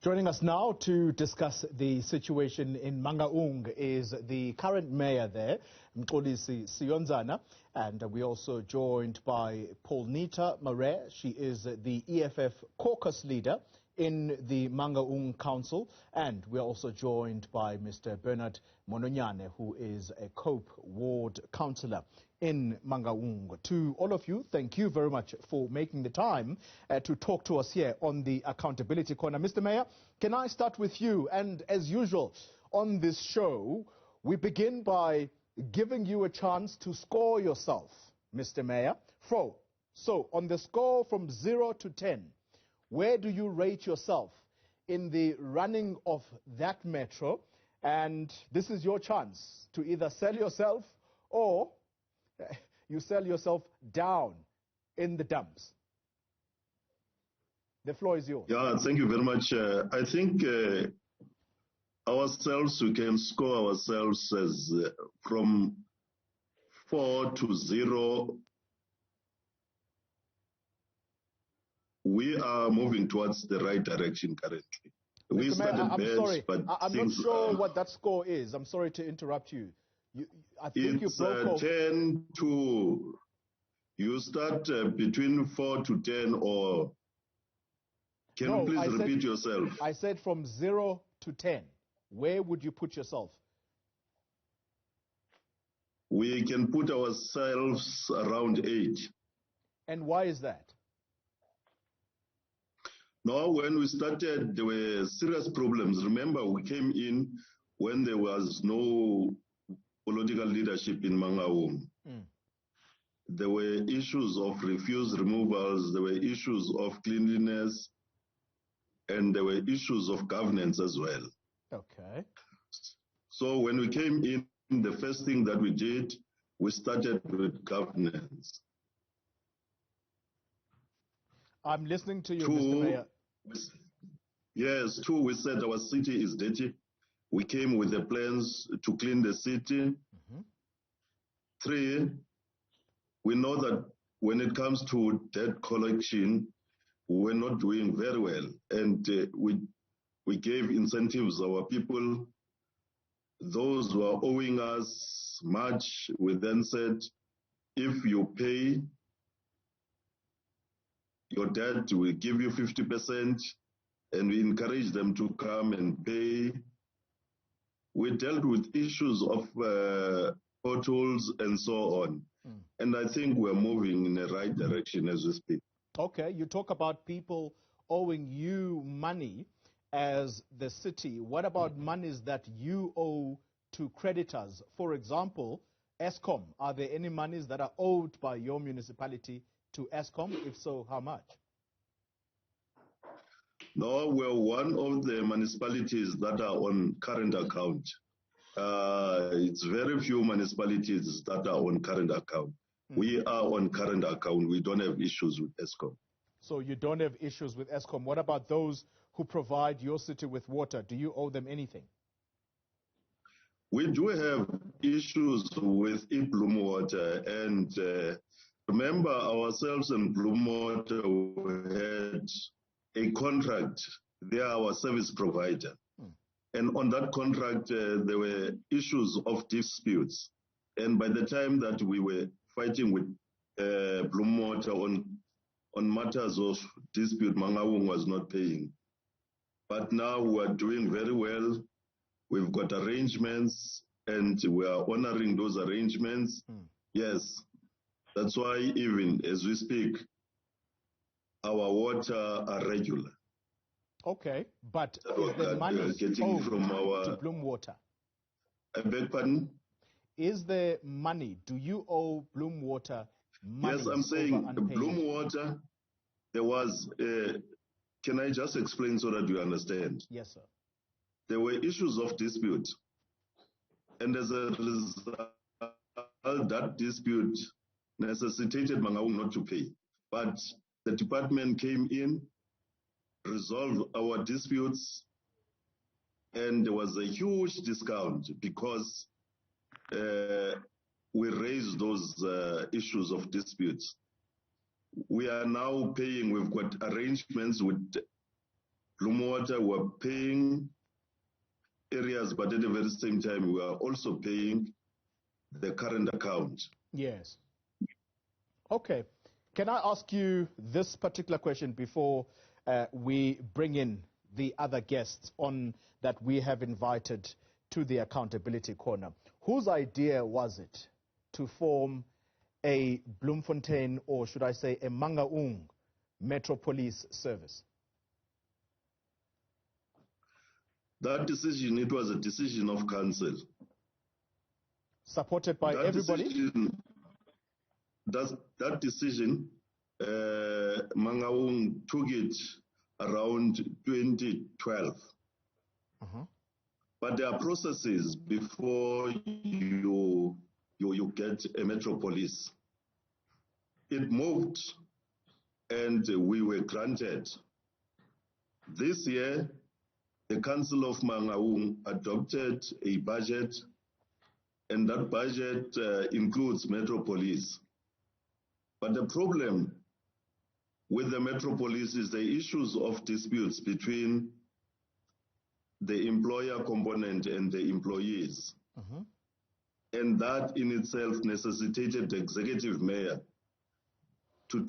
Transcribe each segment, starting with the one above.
Joining us now to discuss the situation in Mangaung is the current mayor there, Mxolisi Siyonzana, and we're also joined by Paulnita Marais. She is the EFF caucus leader in the Mangaung Council, and we're also joined by Mr. Bernard Mononyane, who is a Cope ward councillor in Mangaung. To all of you, thank you very much for making the time to talk to us here on the Accountability Corner. Mr. Mayor, can I start with you? And as usual, on this show, we begin by giving you a chance to score yourself, Mr. Mayor. So, on the score from 0 to 10, where do you rate yourself in the running of that metro? And this is your chance to either sell yourself or you sell yourself down in the dumps. The floor is yours. Yeah, thank you very much. I think ourselves, we can score ourselves as from 4 to 0. We are moving towards the right direction currently. We started bad, but I'm not sure what that score is. I'm sorry to interrupt you. I think it's you broke 10 to, you start between 4 to 10, or can you please repeat yourself? I said from 0 to 10. Where would you put yourself? We can put ourselves around 8. And why is that? No, when we started, there were serious problems. Remember, we came in when there was no political leadership in Mangaung. There were issues of refuse removals, there were issues of cleanliness, and there were issues of governance as well. Okay. So when we came in, the first thing that we did, we started with governance. I'm listening to you, Mr. Mayor. Yes, 2, we said our city is dirty. We came with the plans to clean the city. 3, we know that when it comes to debt collection, we're not doing very well. And we gave incentives to our people. Those who are owing us much, we then said, if you pay your debt, we give you 50%, and we encourage them to come and pay. We dealt with issues of potholes and so on. And I think we're moving in the right direction as we speak. Okay, you talk about people owing you money as the city. What about monies that you owe to creditors? For example, Eskom. Are there any monies that are owed by your municipality to Eskom? If so, how much? No, we're one of the municipalities that are on current account. It's very few municipalities that are on current account. We are on current account. We don't have issues with Eskom. So you don't have issues with Eskom. What about those who provide your city with water? Do you owe them anything? We do have issues with Bloom Water, and remember, ourselves and Bloom Water had a contract. They are our service provider. And on that contract, there were issues of disputes. And by the time that we were fighting with Bloom Water on matters of dispute, Mangaung was not paying. But now we are doing very well. We've got arrangements, and we are honoring those arrangements. Yes, that's why even as we speak, our water are regular. Okay, but is the money getting from our to Bloom Water? I beg pardon? Is there money? Do you owe Bloom Water money? Yes, I'm saying Bloom Water, there was, can I just explain so that you understand? Yes, sir. There were issues of dispute. And as a result, that dispute necessitated Mangaung not to pay. But the department came in, resolved our disputes, and there was a huge discount because we raised those issues of disputes. We are now paying, we've got arrangements with Water were paying areas, but at the very same time, we are also paying the current account. Yes. Okay. Can I ask you this particular question before we bring in the other guests on that we have invited to the Accountability Corner? Whose idea was it to form a Bloemfontein, or should I say a Mangaung Metro Police Service? That decision, it was a decision of council. Supported by everybody? That decision, Mangaung took it around 2012. But there are processes before you get a metropolis. It moved and we were granted. This year, the Council of Mangaung adopted a budget, and that budget includes metropolis. But the problem with the metropolis is the issues of disputes between the employer component and the employees. And that in itself necessitated the executive mayor to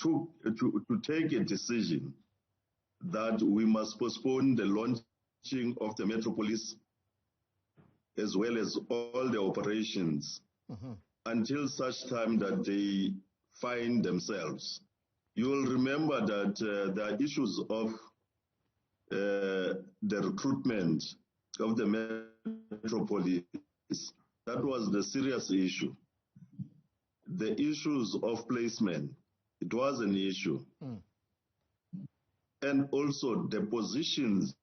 take a decision that we must postpone the launching of the metropolis as well as all the operations until such time that they find themselves. You will remember that there are issues of the recruitment of the metropolis. That was the serious issue. The issues of placement, it was an issue. And also the positions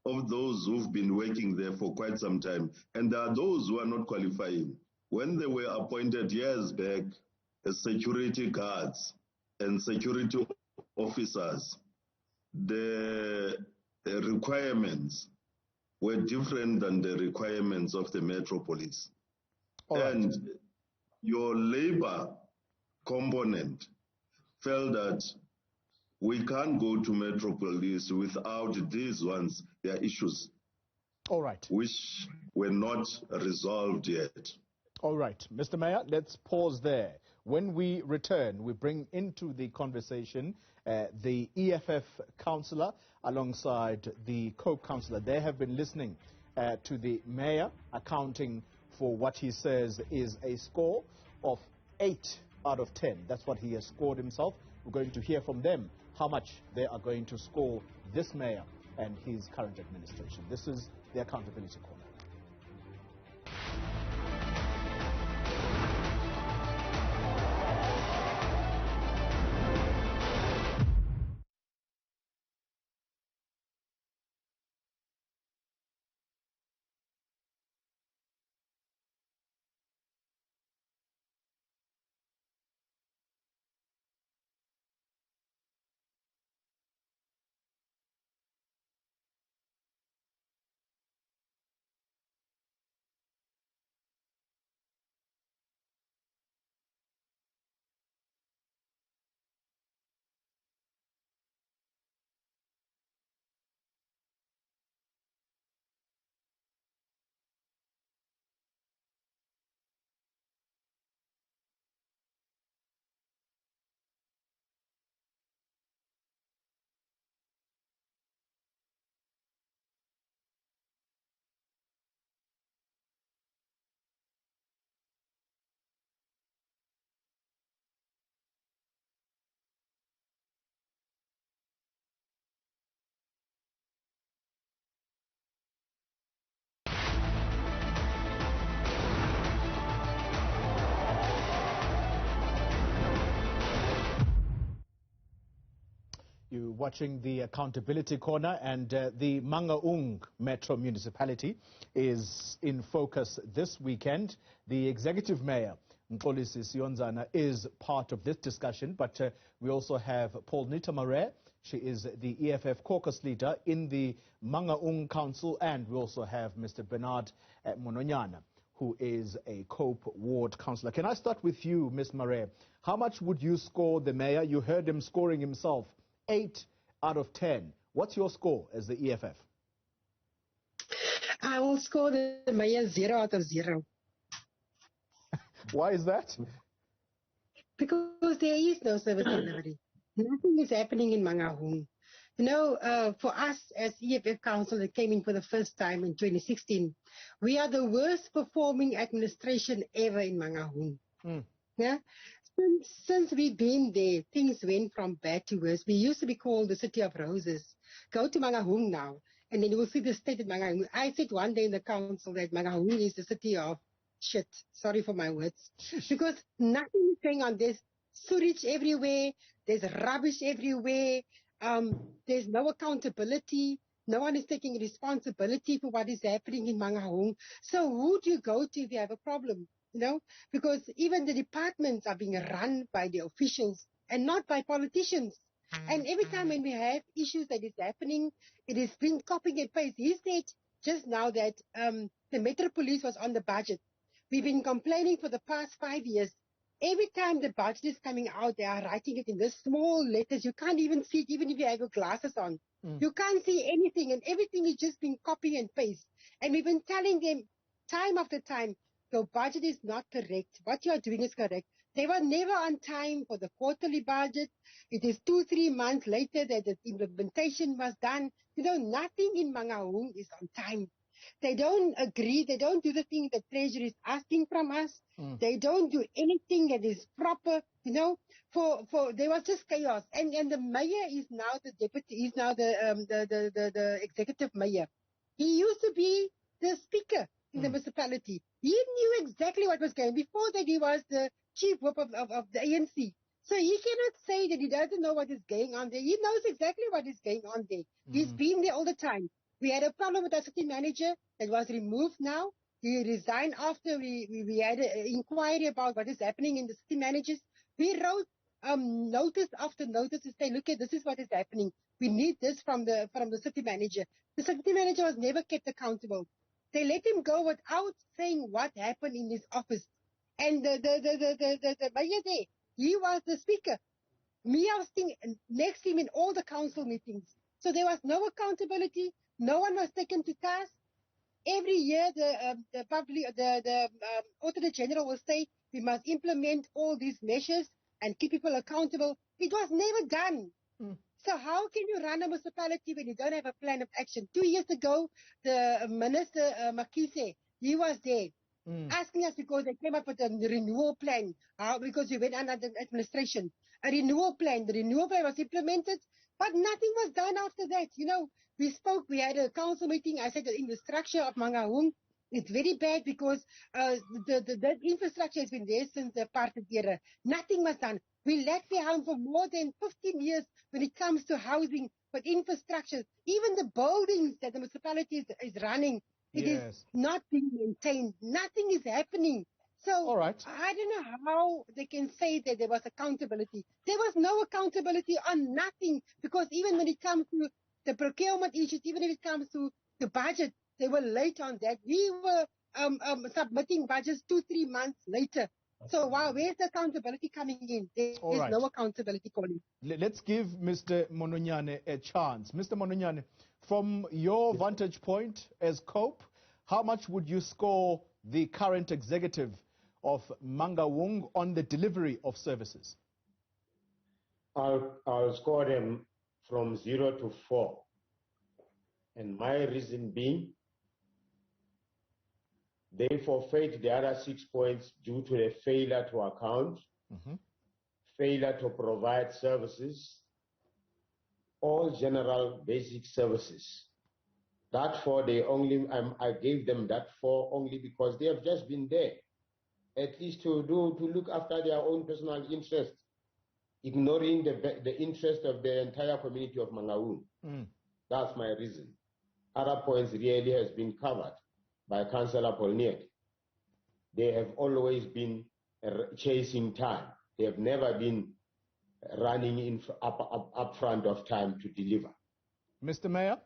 of those who've been working there for quite some time. And there are those who are not qualifying. When they were appointed years back as security guards and security officers, the requirements were different than the requirements of the metropolis. And your labor component felt that we can't go to metropolis without these ones, their issues, which were not resolved yet. All right, Mr. Mayor, let's pause there. When we return, we bring into the conversation the EFF councillor alongside the COPE councillor. They have been listening to the mayor accounting for what he says is a score of 8 out of 10. That's what he has scored himself. We're going to hear from them how much they are going to score this mayor and his current administration. This is the Accountability Corner. You're watching the Accountability Corner, and the Mangaung Metro Municipality is in focus this weekend. The Executive Mayor, Mxolisi Siyonzana, is part of this discussion, but we also have Paulnita Marais. She is the EFF caucus leader in the Mangaung Council, and we also have Mr. Bernard Mononyane, who is a COPE ward councillor. Can I start with you, Ms. Marais? How much would you score the mayor? You heard him scoring himself 8 out of 10. What's your score as the EFF? I will score the mayor 0 out of 0. Why is that? Because there is no service delivery. Nothing is happening in Mangaung. You know, for us as EFF Council that came in for the first time in 2016, we are the worst performing administration ever in Mangaung. Yeah? Since we've been there, things went from bad to worse. We used to be called the City of Roses. Go to Mangaung now, and then you will see the state of Mangaung. I said one day in the council that Mangaung is the city of shit. Sorry for my words. Because nothing is going on. There's sewage everywhere. There's rubbish everywhere. There's no accountability. No one is taking responsibility for what is happening in Mangaung. So who do you go to if you have a problem? You know, because even the departments are being run by the officials and not by politicians. And every time when we have issues that is happening, it is being copying and paste. He said just now that the Metro Police was on the budget. We've been complaining for the past 5 years. Every time the budget is coming out, they are writing it in the small letters. You can't even see it, even if you have your glasses on. You can't see anything, and everything is just being copy and paste. And we've been telling them time after time, your budget is not correct. What you are doing is correct. They were never on time for the quarterly budget. It is 2-3 months later that the implementation was done. You know, nothing in Mangaung is on time. They don't agree. They don't do the thing the Treasury is asking from us. They don't do anything that is proper. You know, there was just chaos. And the mayor is now the deputy. He's now the executive mayor. He used to be the speaker in the municipality. He knew exactly what was going on. Before that, he was the chief whip of the ANC. So he cannot say that he doesn't know what is going on there. He knows exactly what is going on there. He's been there all the time. We had a problem with our city manager that was removed now. He resigned after we had an inquiry about what is happening in the city managers. We wrote notice after notice to say, look, this is what is happening. We need this from the city manager. The city manager was never kept accountable. They let him go without saying what happened in his office. And the mayor there, he was the speaker. Me, I was sitting next to him in all the council meetings. So there was no accountability. No one was taken to task. Every year, the Auditor General will say, we must implement all these measures and keep people accountable. It was never done. So how can you run a municipality when you don't have a plan of action? 2 years ago, the Minister Mxolisi, he was there asking us because they came up with a renewal plan because we went under the administration. A renewal plan. The renewal plan was implemented, but nothing was done after that. You know, we spoke, we had a council meeting. I said the infrastructure of Mangaung is very bad because the infrastructure has been there since the apartheid era. Nothing was done. We left behind for more than 15 years when it comes to housing, but infrastructure, even the buildings that the municipality is running, it is not being maintained. Nothing is happening. So I don't know how they can say that there was accountability. There was no accountability on nothing, because even when it comes to the procurement issues, even if it comes to the budget, they were late on that. We were submitting budgets 2-3 months later. So where's the accountability coming in? There is no accountability, Colin. Let's give Mr. Mononyane a chance. Mr. Mononyane, from your vantage point as COPE, how much would you score the current executive of Mangaung on the delivery of services? I'll score them from 0 to 4. And my reason being, they forfeit the other 6 points due to the failure to account, failure to provide services, all general basic services. That 4, I gave them that 4 only because they have just been there, at least to look after their own personal interests, ignoring the interest of the entire community of Mangaung. That's my reason. Other points really has been covered by Councillor Paulnita. They have always been chasing time. They have never been running up front of time to deliver. Mr. Mayor,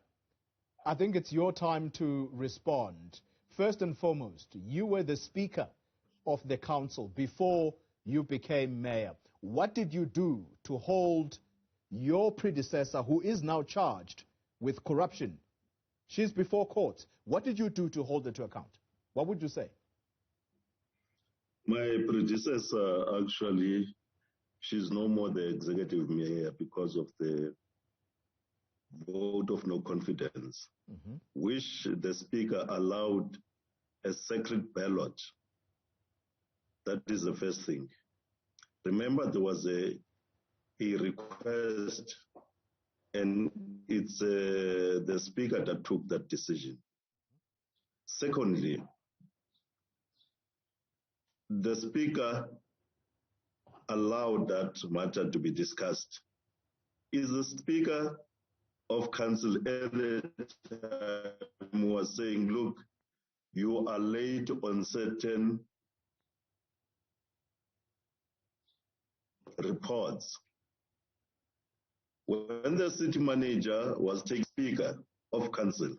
I think it's your time to respond. First and foremost, you were the Speaker of the Council before you became Mayor. What did you do to hold your predecessor, who is now charged with corruption. She's before court. What did you do to hold her to account? What would you say? My predecessor, actually, she's no more the executive mayor because of the vote of no confidence, which the speaker allowed a secret ballot. That is the first thing. Remember, there was a request, and it's the speaker that took that decision. Secondly, the speaker allowed that matter to be discussed. Is the speaker of council at the time was saying, look, you are late on certain reports. When the city manager was taking speaker of council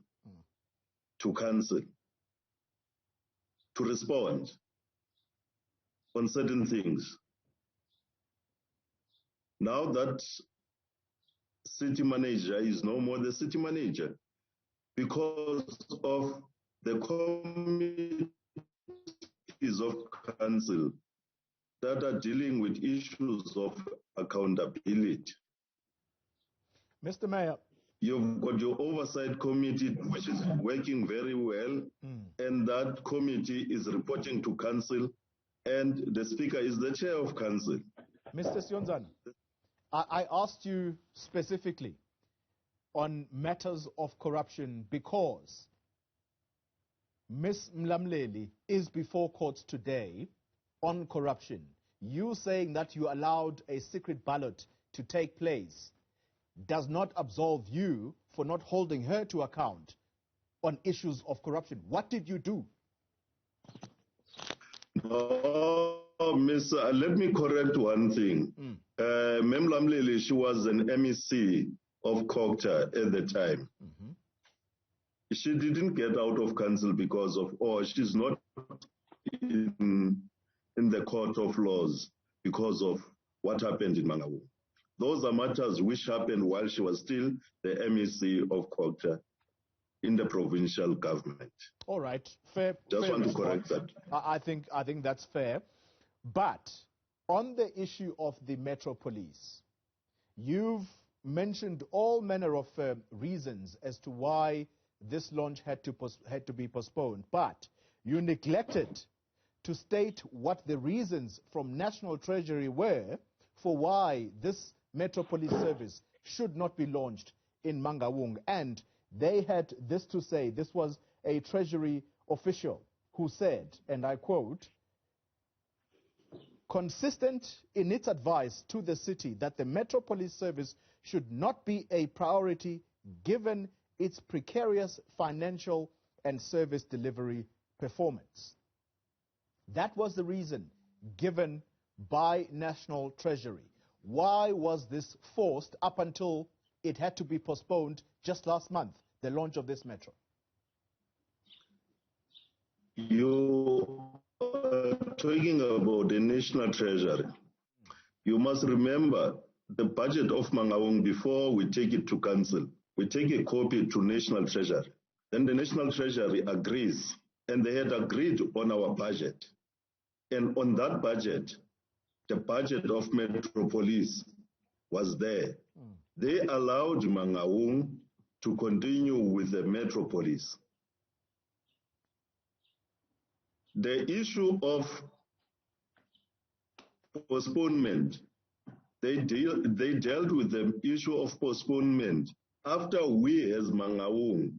to council to respond on certain things, now that city manager is no more the city manager because of the committees of council that are dealing with issues of accountability. Mr. Mayor. You've got your oversight committee, which is working very well, and that committee is reporting to council, and the speaker is the chair of council. Mr. Siyonzana, I asked you specifically on matters of corruption because Ms. Mlamleli is before court today on corruption. You saying that you allowed a secret ballot to take place does not absolve you for not holding her to account on issues of corruption. What did you do? Miss, let me correct one thing. Mem Lamleli, she was an MEC of Kokta at the time. She didn't get out of council because of, or she's not in the court of laws because of what happened in Mangaung. Those are matters which happened while she was still the MEC of Kokta in the provincial government. All right, fair. Just fair want to response. correct that. I think that's fair. But on the issue of the Metro Police, you've mentioned all manner of reasons as to why this launch had to be postponed, but you neglected to state what the reasons from National Treasury were for why this Metro Police service should not be launched in Mangaung. And they had this to say. This was a Treasury official who said, and I quote, consistent in its advice to the city that the Metro Police service should not be a priority given its precarious financial and service delivery performance. That was the reason given by National Treasury. Why was this forced up until it had to be postponed just last month, the launch of this metro? You are talking about the National Treasury. You must remember the budget of Mangaung before we take it to council. We take a copy to National Treasury. Then the National Treasury agrees, and they had agreed on our budget. And on that budget, the budget of Metropolis was there. They allowed Mangaung to continue with the Metropolis. The issue of postponement, they dealt with the issue of postponement after we as Mangaung,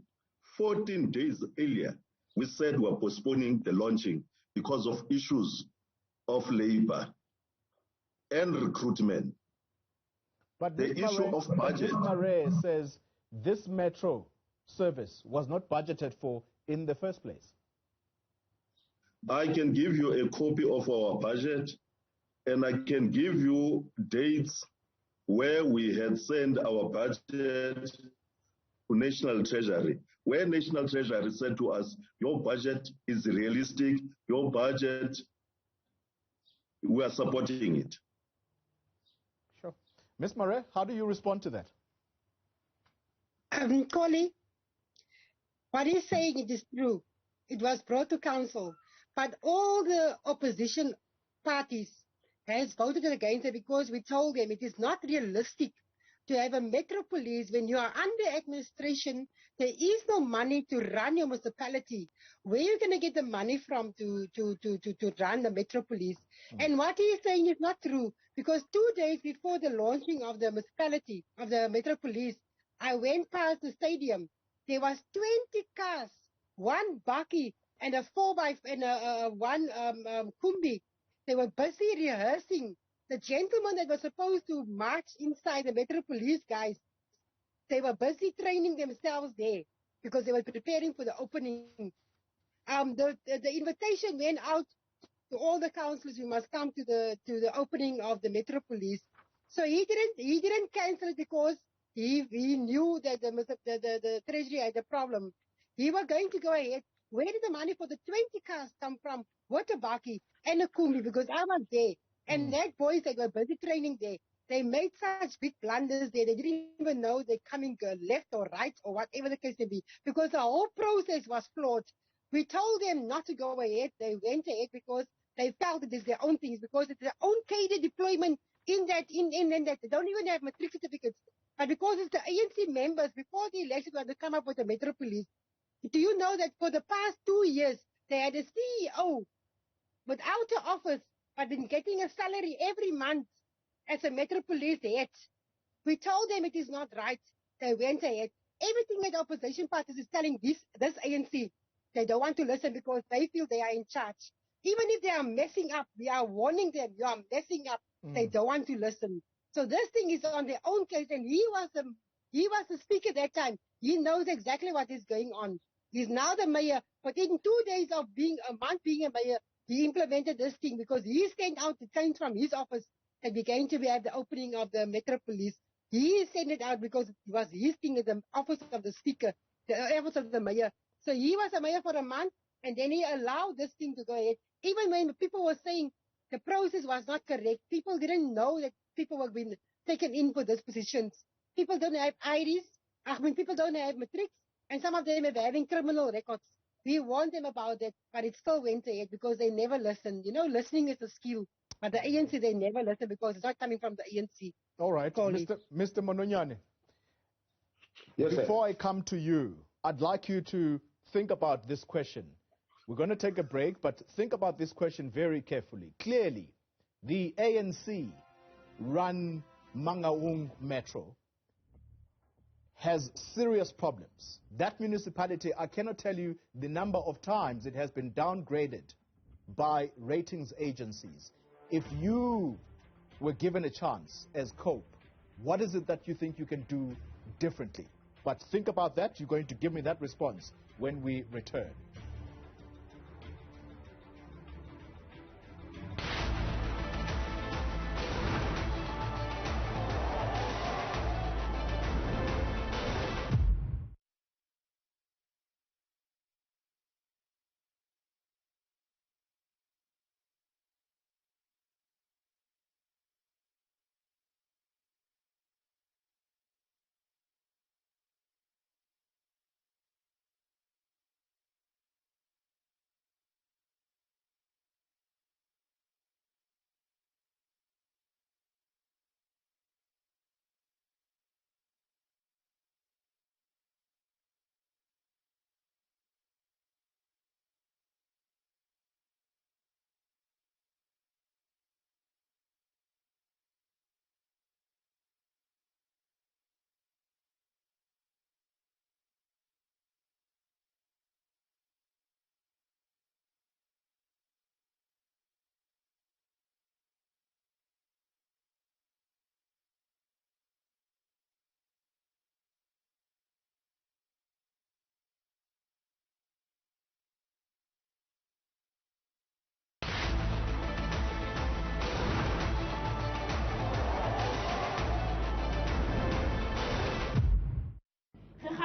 14 days earlier, we said we're postponing the launching because of issues of labor and recruitment. But the issue of budget. Marais says this metro service was not budgeted for in the first place. I can give you a copy of our budget, and I can give you dates where we had sent our budget to National Treasury, where National Treasury said to us, your budget is realistic, your budget, we are supporting it. Sure. Ms. Marais, how do you respond to that? Xoli, what he's saying, it is true. It was brought to council, but all the opposition parties has voted against it because we told them it is not realistic to have a metro police when you are under administration. There is no money to run your municipality. Where are you going to get the money from to run the metro police? And what he is saying is not true, because 2 days before the launching of the municipality, of the metro police, I went past the stadium. There was 20 cars, one bakkie, and a 4x and one kumbi. They were busy rehearsing. The gentlemen that were supposed to march inside the Metro Police guys, they were busy training themselves there because they were preparing for the opening. The invitation went out to all the councillors. You must come to the opening of the Metro Police. So he didn't cancel it because he knew that the treasury had a problem. He was going to go ahead. Where did the money for the 20 cars come from? What a bakkie and a kumbi, because I was there. And that boys that were busy training there, they made such big blunders there. They didn't even know they're coming left or right or whatever the case may be, because the whole process was flawed. We told them not to go ahead. They went ahead because they felt it is their own things, because it's their own cadre deployment in that. They don't even have matric certificates. But because it's the ANC members, before the election, when they come up with the Metro Police, do you know that for the past 2 years, they had a CEO without an office, but been getting a salary every month as a Metro Police head? We told them it is not right. They went ahead. Everything that the opposition parties is telling this ANC, they don't want to listen because they feel they are in charge. Even if they are messing up, we are warning them, you are messing up. They don't want to listen. So this thing is on their own case, and he was the speaker that time. He knows exactly what is going on. He's now the mayor, but in 2 days of being a month being a mayor, he implemented this thing because he sent out the change from his office that we're going to be at the opening of the Metro Police. He sent it out because it was his thing at the office of the speaker, the office of the mayor. So he was a mayor for a month, and then he allowed this thing to go ahead. Even when people were saying the process was not correct, people didn't know that people were being taken in for those positions. People don't have IDs. People don't have matrics, and some of them are having criminal records. We warned them about that, but it still went ahead because they never listened. You know, listening is a skill. But the ANC, they never listen because it's not coming from the ANC. All right, Mr. Mononyane. Yes, before I come to you, I'd like you to think about this question. We're going to take a break, but think about this question very carefully. Clearly, the ANC run Mangaung Metro has serious problems. That municipality, I cannot tell you the number of times it has been downgraded by ratings agencies. If you were given a chance as COPE, what is it that you think you can do differently? But think about that. You're going to give me that response when we return.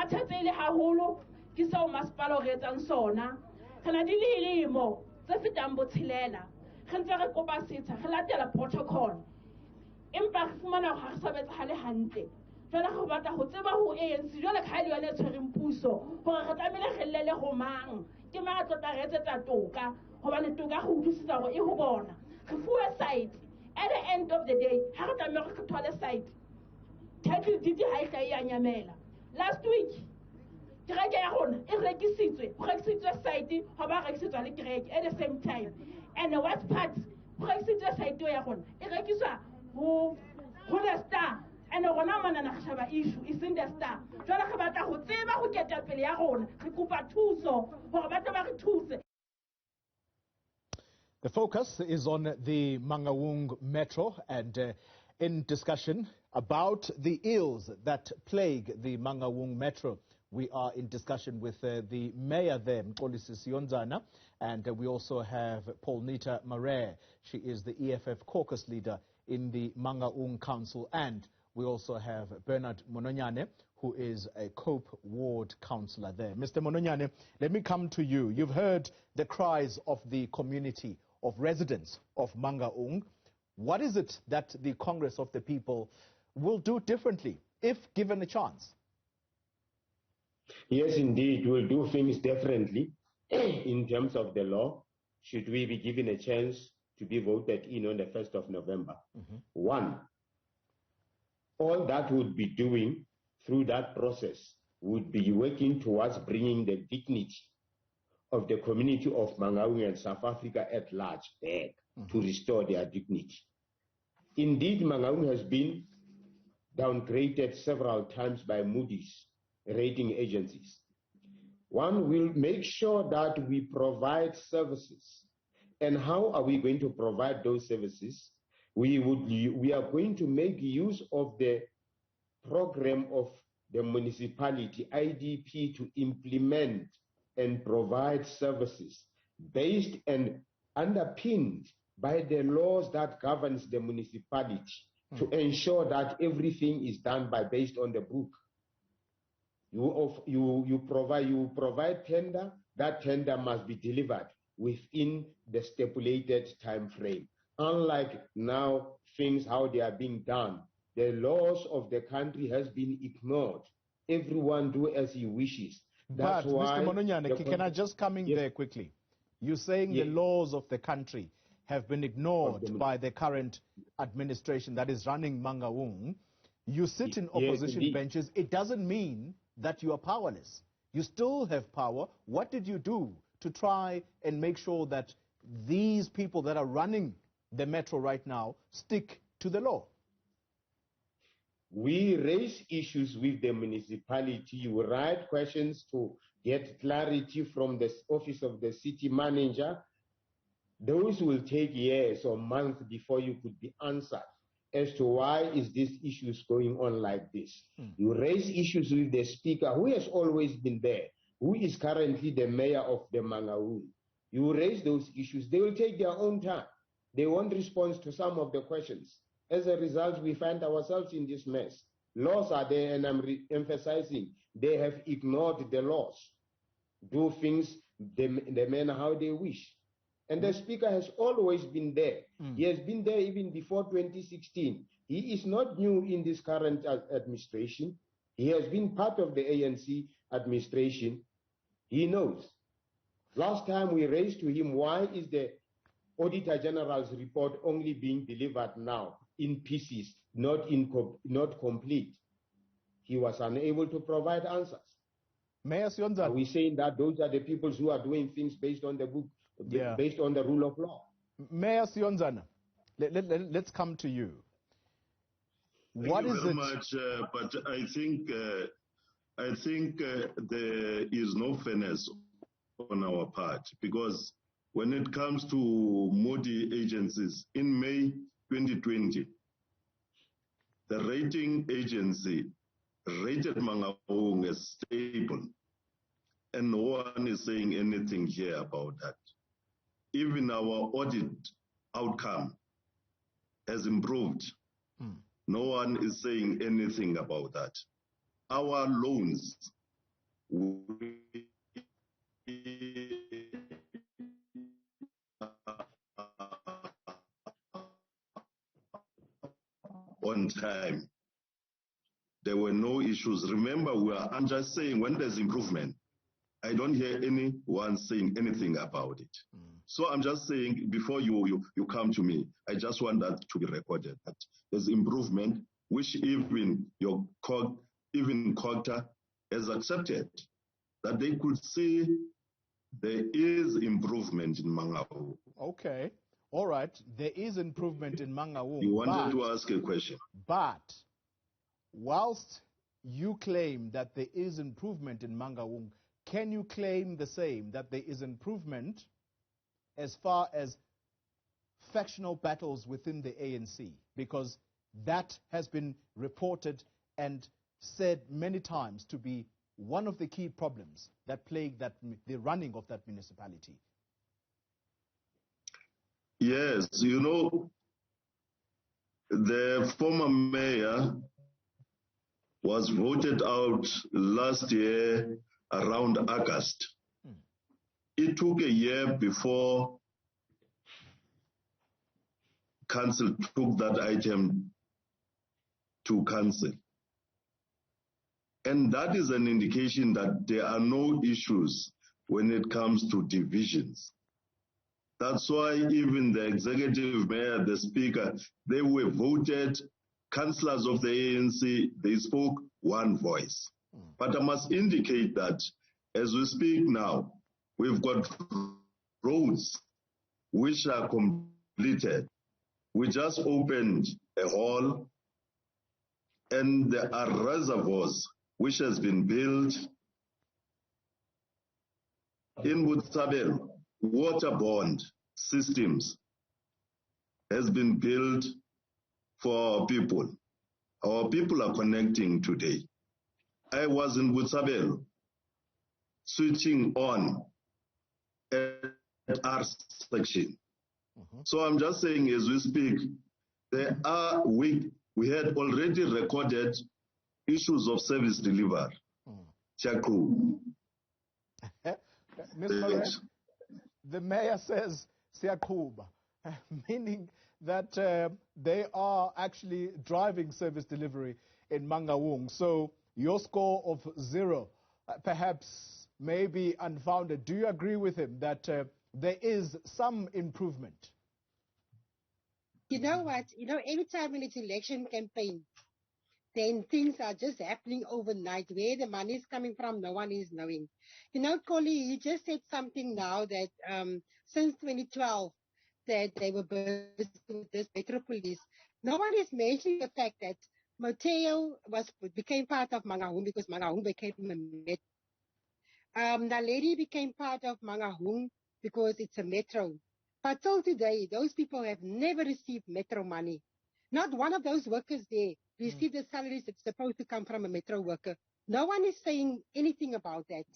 kgathatsehile haholo ke seo masepala o re etsang sona. Re na di dilemo tse fetang botshelela re ntse re kopa setsha re latela protocol, empa re fumana hore ha re sebetsahale hantle. Jwale re batla ho tseba ho ANC jwale ka ha le yona e tshwereng puso hore re tlamehile re llele ho mang ke mang a tlotla re etsetsa toka hobane toka go utlwisisa hore e ho bona re fuwe site at the end of the day ha re tlameha re thole site title deed ha e hlahi ya nyamela last week kereke ya rona e rekisitswe ho rekisitswe site ho ba rekisitswa le kereke at the same time and the worst part ho rekisitswe site ya rona e rekiswa ho the Star and rona manana re shaba issue is in the Star jwale re batla ho tseba ho ketapele ya rona re kopa thuso hore ba tle ba re thuse. The focus is on the Mangaung Metro and in discussion about the ills that plague the Mangaung Metro. We are in discussion with the mayor there, Mxolisi Siyonzana, and we also have Paulnita Marais. She is the EFF caucus leader in the Mangaung Council, and we also have Bernard Mononyane, who is a Cope Ward councillor there. Mr. Mononyane, let me come to you. You've heard the cries of the community, of residents of Mangaung. What is it that the Congress of the People will do differently if given a chance? Yes, indeed, we'll do things differently in terms of the law, should we be given a chance to be voted in on the 1st of November. One, all that would be doing through that process would be working towards bringing the dignity of the community of Mangaung and South Africa at large back to restore their dignity. Indeed, Mangaung has been downgraded several times by Moody's rating agencies. One will make sure that we provide services. And how are we going to provide those services? We are going to make use of the program of the municipality, IDP, to implement and provide services based and underpinned by the laws that governs the municipality to ensure that everything is done based on the book. You provide tender, that tender must be delivered within the stipulated time frame. Unlike now, things how they are being done, the laws of the country has been ignored. Everyone do as he wishes. That's but why Mr. Mononyane, can I just come in there quickly? You're saying the laws of the country have been ignored by the current administration that is running Mangaung. You sit in opposition benches. It doesn't mean that you are powerless. You still have power. What did you do to try and make sure that these people that are running the metro right now stick to the law? We raise issues with the municipality. You write questions to get clarity from the office of the city manager. Those will take years or months before you could be answered as to why is this issues going on like this. You raise issues with the speaker, who has always been there, who is currently the mayor of the Mangaung. You raise those issues. They will take their own time. They won't respond to some of the questions. As a result, we find ourselves in this mess. Laws are there, and I'm emphasizing, they have ignored the laws, do things the manner how they wish. And the speaker has always been there. He has been there even before 2016. He is not new in this current administration. He has been part of the ANC administration. He knows. Last time we raised to him, why is the Auditor General's report only being delivered now in pieces, not complete? He was unable to provide answers. Mayor Siyonzana, are we saying that those are the people who are doing things based on the book, based on the rule of law? Mayor Siyonzana, let's come to you. Thank you very much, but I think there is no fairness on our part, because when it comes to Modi agencies, in May 2020, the rating agency rated Mangaung as stable, and no one is saying anything here about that. Even our audit outcome has improved. No one is saying anything about that. Our loans on time. there were no issues. Remember, I'm just saying when there's improvement, I don't hear anyone saying anything about it. So I'm just saying, before you come to me, I just want that to be recorded, that there's improvement, which even COGTA has accepted, that they could see there is improvement in Mangaung. Okay. All right. There is improvement in Mangaung. You wanted to ask a question. But whilst you claim that there is improvement in Mangaung, can you claim the same, that there is improvement as far as factional battles within the ANC? Because that has been reported and said many times to be one of the key problems that plague the running of that municipality. Yes, you know, the former mayor was voted out last year around August. It took a year before council took that item to council. And that is an indication that there are no issues when it comes to divisions. That's why even the executive mayor, the speaker, they were voted, councillors of the ANC, they spoke one voice. But I must indicate that as we speak now, we've got roads which are completed. We just opened a hall, and there are reservoirs which has been built in Butsabelo. Waterborne systems has been built for our people. Our people are connecting today. I was in Butsabelo, switching on at our section. So I'm just saying, as we speak, we had already recorded issues of service delivery. Chaku. Ms. Marais, the mayor says Siyakuba, meaning that they are actually driving service delivery in Mangaung. So your score of 0 perhaps may be unfounded. Do you agree with him that there is some improvement? You know what? You know, every time when it's election campaign, then things are just happening overnight. Where the money is coming from, no one is knowing. You know, Xoli, you just said something now that since 2012, that they were busy with this metropolis. No one is mentioning the fact that Moteo became part of Mangaung because Mangaung became a metro. Naledi became part of Mangaung because it's a metro. But till today, those people have never received metro money. Not one of those workers there received the salaries that's supposed to come from a metro worker. No one is saying anything about that.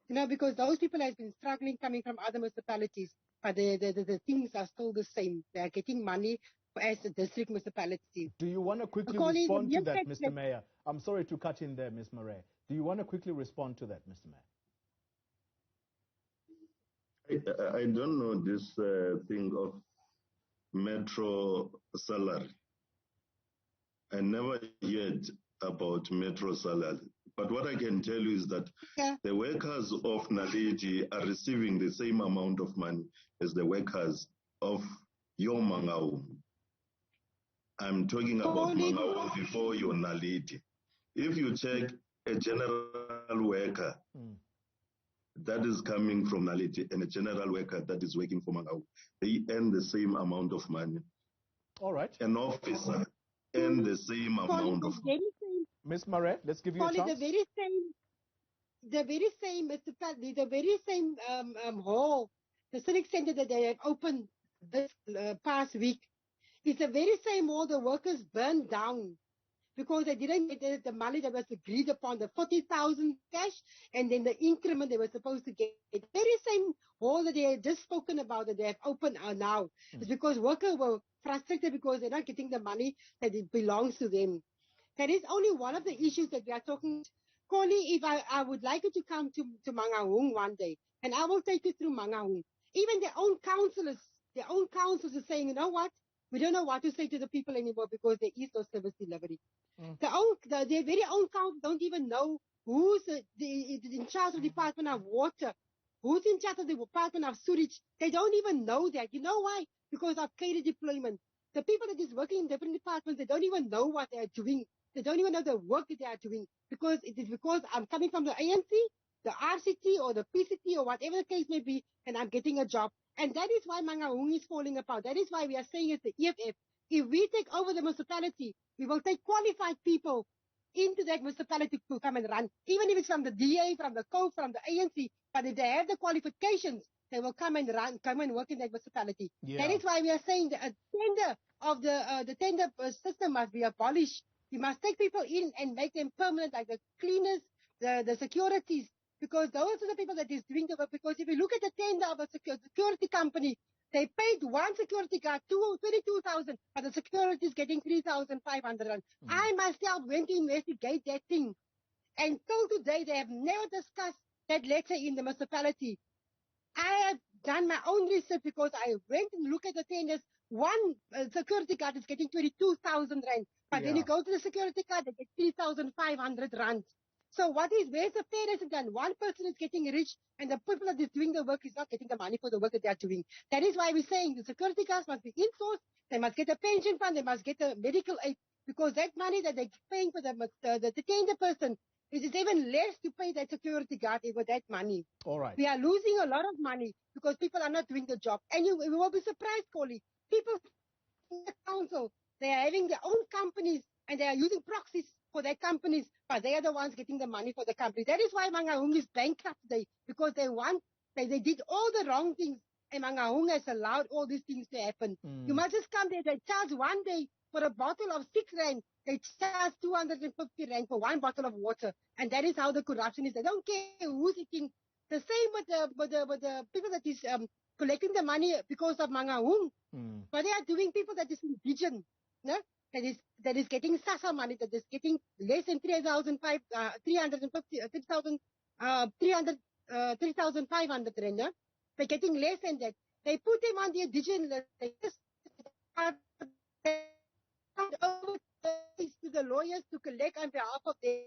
You know, because those people have been struggling coming from other municipalities, but the things are still the same. They are getting money as a district municipality. Do you want to quickly respond to that, Mr. Mayor? I'm sorry to cut in there, Ms. Marais. Do you want to quickly respond to that, Mr. Mayor? I don't know this thing of metro salary. I never heard about metro salary. But what I can tell you is that the workers of Naledi are receiving the same amount of money as the workers of your Mangaung. I'm talking about Mangaung before your Naledi. If you check a general worker that is coming from Naledi and a general worker that is working for Mangaung, they earn the same amount of money. All right. An officer earn the same amount of money. Ms. Marais, let's give you a chance. The very same municipality, the very same hall, the civic center that they have opened this past week, it's the very same hall the workers burned down because they didn't get the money that was agreed upon, the 40,000 cash, and then the increment they were supposed to get. The very same hall that they had just spoken about that they have opened now is because workers were frustrated because they're not getting the money that it belongs to them. That is only one of the issues that we are talking. Xoli, if I would like you to come to Mangaung one day, and I will take you through Mangaung. Even their own councillors are saying, you know what? We don't know what to say to the people anymore because there is no service delivery. Their very own council don't even know who's in charge of the Department of Water, who's in charge of the Department of Sewage. They don't even know that. You know why? Because of cadre deployment. The people that is working in different departments, they don't even know what they are doing. They don't even know the work that they are doing. Because it is because I'm coming from the ANC, the RCT or the PCT or whatever the case may be, and I'm getting a job. And that is why Mangaung is falling apart. That is why we are saying it's the EFF. If we take over the municipality, we will take qualified people into that municipality to come and run. Even if it's from the DA, from the COPE, from the ANC, but if they have the qualifications, they will come and work in that municipality. Yeah. That is why we are saying the tender of the tender system must be abolished. We must take people in and make them permanent, like the cleaners, the securities, because those are the people that is doing the work. Because if you look at the tender of a security company, they paid one security guard 22,000, but the security is getting 3,500. I myself went to investigate that thing. And till today, they have never discussed that letter in the municipality. I have done my own research because I went and looked at the tenders. One security guard is getting 22,000 rand. But then you go to the security guard, they get 3,500 rand. So where's the fairness done? One person is getting rich and the people that is doing the work is not getting the money for the work that they are doing. That is why we're saying the security guards must be in-sourced. They must get a pension fund. They must get a medical aid because that money that they're paying for the tender person is even less to pay that security guard with that money. All right. We are losing a lot of money because people are not doing the job. And you will be surprised, Xoli. People in the council, they are having their own companies and they are using proxies for their companies, but they are the ones getting the money for the company. That is why Mangaung is bankrupt today, because they did all the wrong things, and Mangaung has allowed all these things to happen. You must just come there. They charge one day for a bottle of 6 rand. They charge 250 rand for one bottle of water, and that is how the corruption is. They don't care who's eating. The same with the people that is collecting the money because of Mangaung. But they are doing people that is indigenous, no? That is getting SASSA money, that is getting less than 3,500 rand. No? They're getting less than that. They put them on the indigenous. They just over to the lawyers to collect on behalf of them.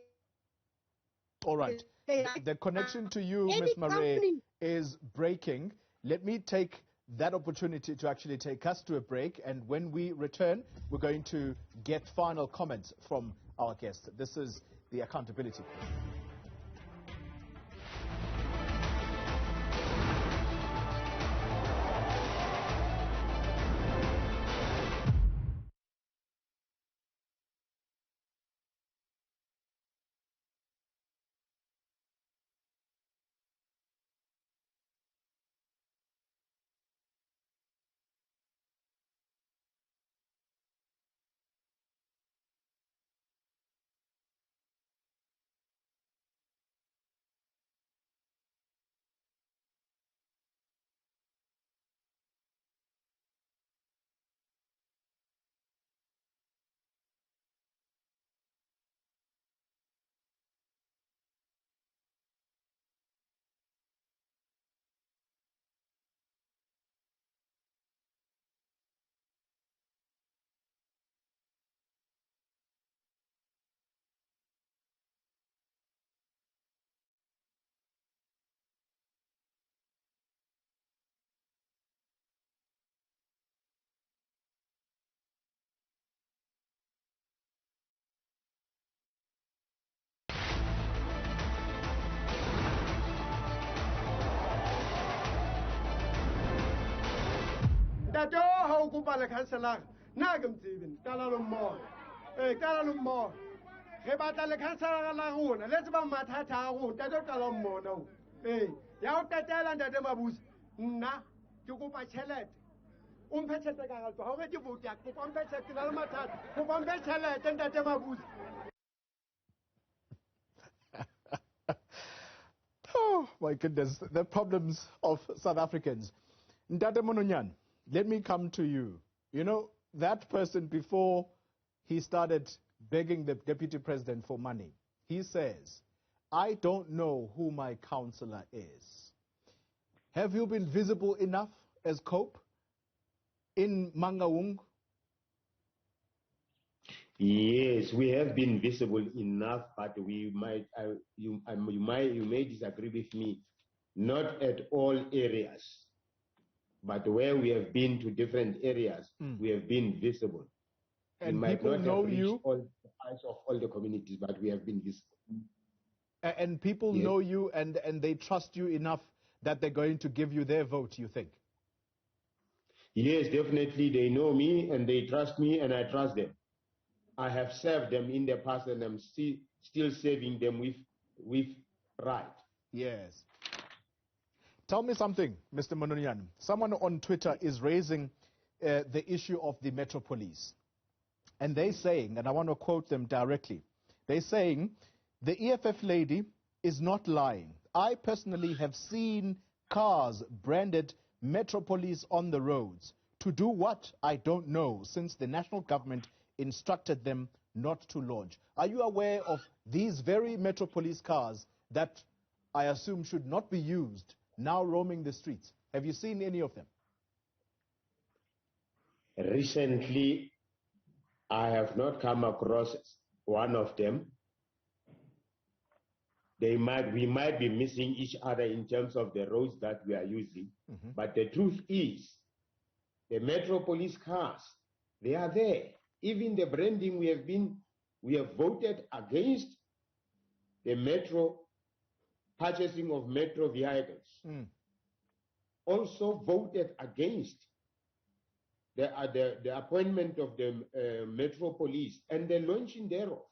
All right. The connection to you, Ms. Marais, is breaking. Let me take that opportunity to actually take us to a break, and when we return, we're going to get final comments from our guests. This is the Accountability. Dato how kupa le kanselar na gamtsibin kala lo mo kala lo mo ge batla le kanselar la rona le tseba mathata a rona dato kala mo no ya o tatela ntate mabusi nna ke kupa chelete o mphe tšhelete ka galto ga o ge ke vote ya kopa mphe tšhelete na le mathata kopa mphe tšhelete ntate mabusi. Oh my goodness, the problems of South Africans. Ndate Mononyane, let me come to you. You know, that person, before he started begging the deputy president for money, he says, I don't know who my counselor is. Have you been visible enough as COPE in Mangaung Yes, we have been visible enough, but we might, you may disagree with me. Not at all areas, but where we have been to different areas, we have been visible. And we might people not know have reached you. all the eyes of all the communities, but we have been visible. And people Yes. know you, and they trust you enough that they're going to give you their vote, you think? Yes, definitely. They know me and they trust me and I trust them. I have served them in the past and I'm still serving them with pride. Yes. Tell me something, Mr. Mononyane. Someone on Twitter is raising the issue of the Metro Police. And they're saying, and I want to quote them directly, they're saying, the EFF lady is not lying. I personally have seen cars branded Metro Police on the roads. To do what? I don't know, since the national government instructed them not to launch. Are you aware of these very Metro Police cars that I assume should not be used now roaming the streets? Have you seen any of them? Recently, I have not come across one of them. We might be missing each other in terms of the roads that we are using. But the truth is, the Metro Police cars, they are there. Even the branding, we have voted against the Metro purchasing of Metro vehicles. Also voted against the appointment of the Metro Police and the launching thereof.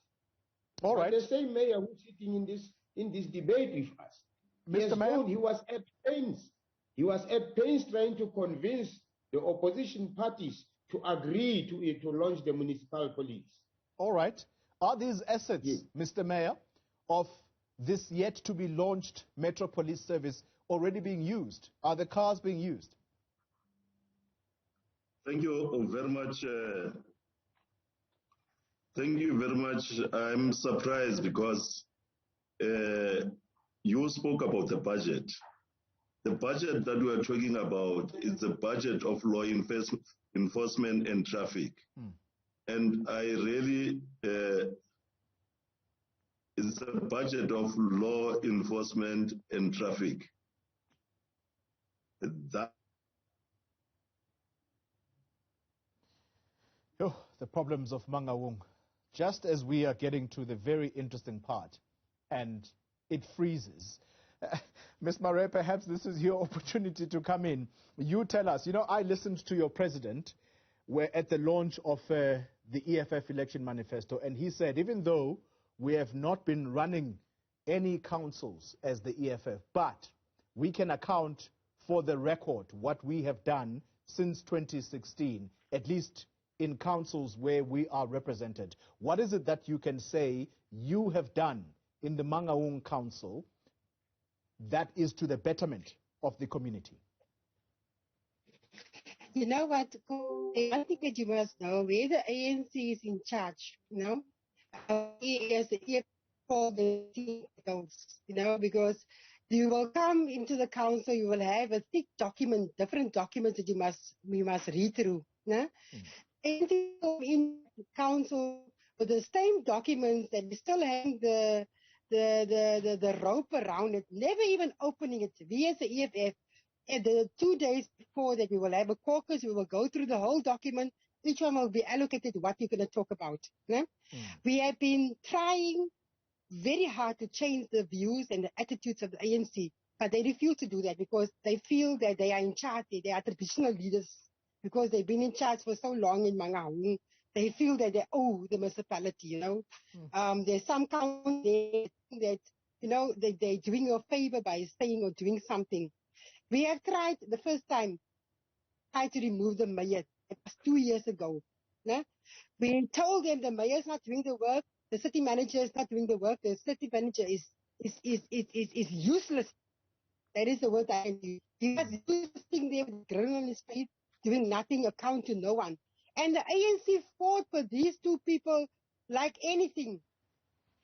All right. But the same mayor who's sitting in this debate with us, Mr. Mayor, he was at pains. He was at pains trying to convince the opposition parties to agree to launch the municipal police. All right. Are these assets, Yes. Mr. Mayor, of this yet to be launched Metro Police service already being used? Are the cars being used? Thank you very much. Thank you very much. I'm surprised because you spoke about the budget. The budget that we are talking about is the budget of law enforcement and traffic. And I really, it's a budget of law enforcement and traffic. The problems of Mangaung. Just as we are getting to the very interesting part, and it freezes. Ms. Marais, perhaps this is your opportunity to come in. You tell us, I listened to your president at the launch of the EFF election manifesto, and he said, even though we have not been running any councils as the EFF, but we can account for the record, what we have done since 2016, at least in councils where we are represented. What is it that you can say you have done in the Mangaung Council that is to the betterment of the community? You know what? One thing that you must know, where the ANC is in charge, for the because you will come into the council, you will have a thick document, different documents that we must read through. Anything in council with the same documents that we still having the rope around it, never even opening it. We as the EFF, and the 2 days before that we will have a caucus, we will go through the whole document. Each one will be allocated what you're going to talk about. We have been trying very hard to change the views and the attitudes of the ANC, but they refuse to do that because they feel that they are in charge, they are traditional leaders, because they've been in charge for so long in Mangaung. They feel that they owe the municipality, There's some council that, they're doing you a favor by saying or doing something. We have tried the first time, to remove the mayor. It was 2 years ago. We told them the mayor is not doing the work, the city manager is not doing the work, the city manager is useless. That is the word I can use. He was sitting there with a grin on his face, doing nothing, account to no one. And the ANC fought for these two people like anything.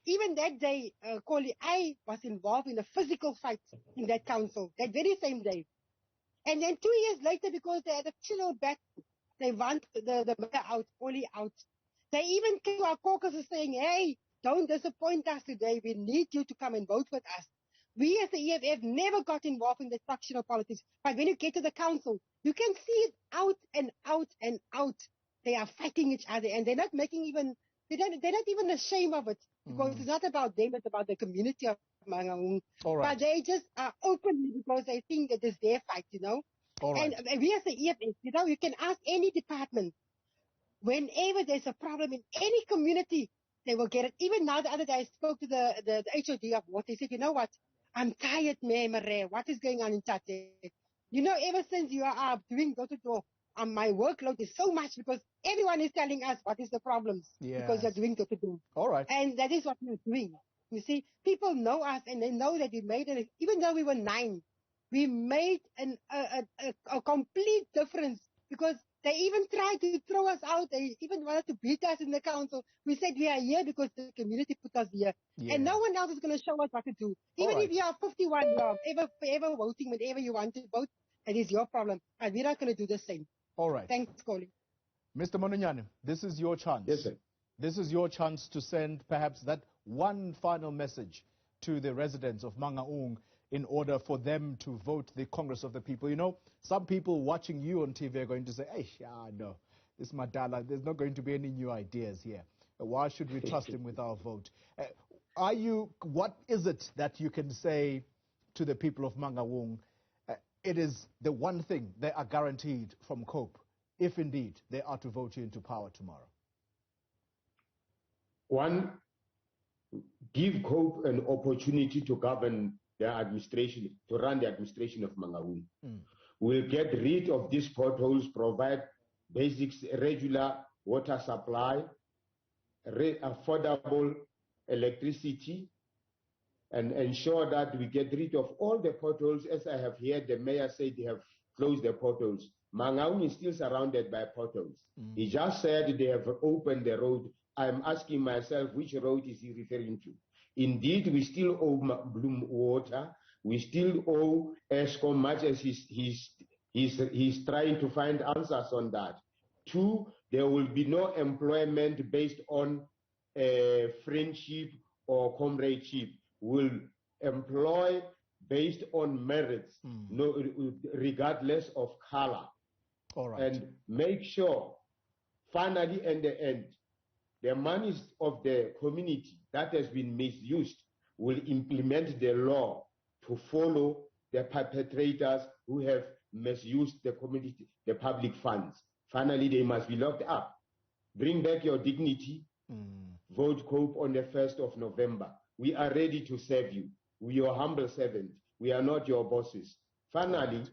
Even that day, Xoli, I was involved in a physical fight in that council, that very same day. And then 2 years later, because they had a chill battle, they want the mayor out, Xoli out. They even came to our caucuses saying, hey, don't disappoint us today. We need you to come and vote with us. We as the EFF never got involved in the structural politics. But when you get to the council, you can see it out and out and out. They are fighting each other, and they're not making even, they're not even ashamed of it, because it's not about them, it's about the community of Mangaung. But they just are openly because they think it is their fight, you know. And we as the EFF, you know, you can ask any department, whenever there's a problem in any community, they will get it. Even now, the other day, I spoke to the HOD of what, they said, you know what, I'm tired, Marais. What is going on in Tate? You know, ever since you are doing door-to-door, my workload is so much because everyone is telling us what is the problems because you're doing door-to-door. And that is what we're doing. You see, people know us and they know that we made it. Even though we were 9, we made a complete difference, because they even tried to throw us out. They even wanted to beat us in the council. We said we are here because the community put us here. And no one else is going to show us what to do. Even if you are 51, you are ever voting whenever you want to vote, that is your problem. And we're not going to do the same. All right. Thanks, Xoli. Mr. Mononyane, this is your chance. Yes, sir. This is your chance to send perhaps that one final message to the residents of Mangaung in order for them to vote the Congress of the People. You know, some people watching you on TV are going to say, hey, no, this Madala, there's not going to be any new ideas here. Why should we trust him with our vote? What is it that you can say to the people of Mangaung? It is the one thing they are guaranteed from COPE, if indeed they are to vote you into power tomorrow. One, give COPE an opportunity to govern their administration, to run the administration of Mangaung. We'll get rid of these potholes, provide basic, regular water supply, affordable electricity, and ensure that we get rid of all the potholes. As I have heard the mayor say, they have closed the potholes. Mangaung is still surrounded by potholes. He just said they have opened the road. I'm asking myself, which road is he referring to? Indeed, we still owe Bloom Water. We still owe ESCOM, much as he's trying to find answers on that. 2, there will be no employment based on friendship or comradeship. We'll employ based on merits, no, regardless of color. All right. And make sure, finally, in the end, the monies of the community that has been misused will implement the law to follow the perpetrators who have misused the community, the public funds. Finally, they must be locked up. Bring back your dignity. Vote COPE on the 1st of November. We are ready to serve you. We are your humble servant. We are not your bosses. Finally,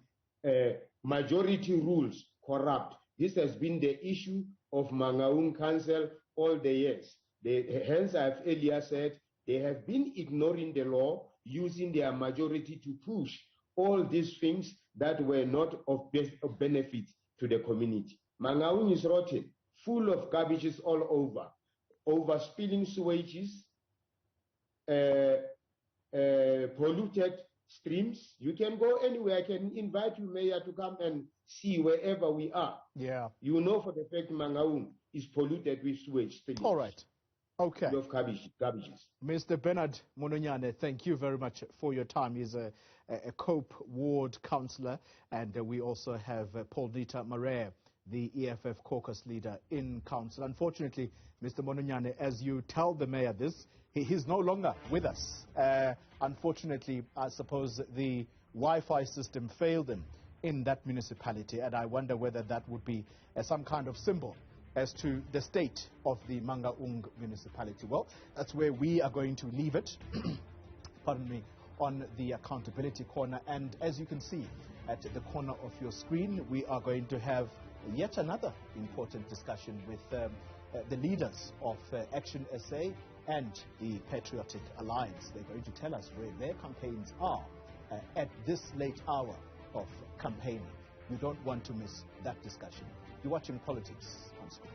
majority rules corrupt. This has been the issue of Mangaung Council all the years. Hence, I've earlier said, they have been ignoring the law, using their majority to push all these things that were not of benefit to the community. Mangaung is rotten, full of garbages all over, overspilling sewages, polluted streams. You can go anywhere. I can invite you, Mayor, to come and see wherever we are. Yeah. You know for the fact Mangaung is polluted with sewage spillage. All right. Okay. Full of garbages. Mr. Bernard Mononyane, thank you very much for your time. He's a COPE ward councillor, and we also have Paulnita Marais, the EFF caucus leader in council. Unfortunately, Mr. Mononyane, as you tell the mayor this, he's no longer with us. Unfortunately, I suppose the Wi-Fi system failed him in that municipality, and I wonder whether that would be some kind of symbol as to the state of the Mangaung municipality. Well, that's where we are going to leave it, pardon me, on the accountability corner. And as you can see at the corner of your screen, we are going to have yet another important discussion with the leaders of Action SA and the Patriotic Alliance. They're going to tell us where their campaigns are at this late hour of campaigning. You don't want to miss that discussion. You're watching Politics on Screen.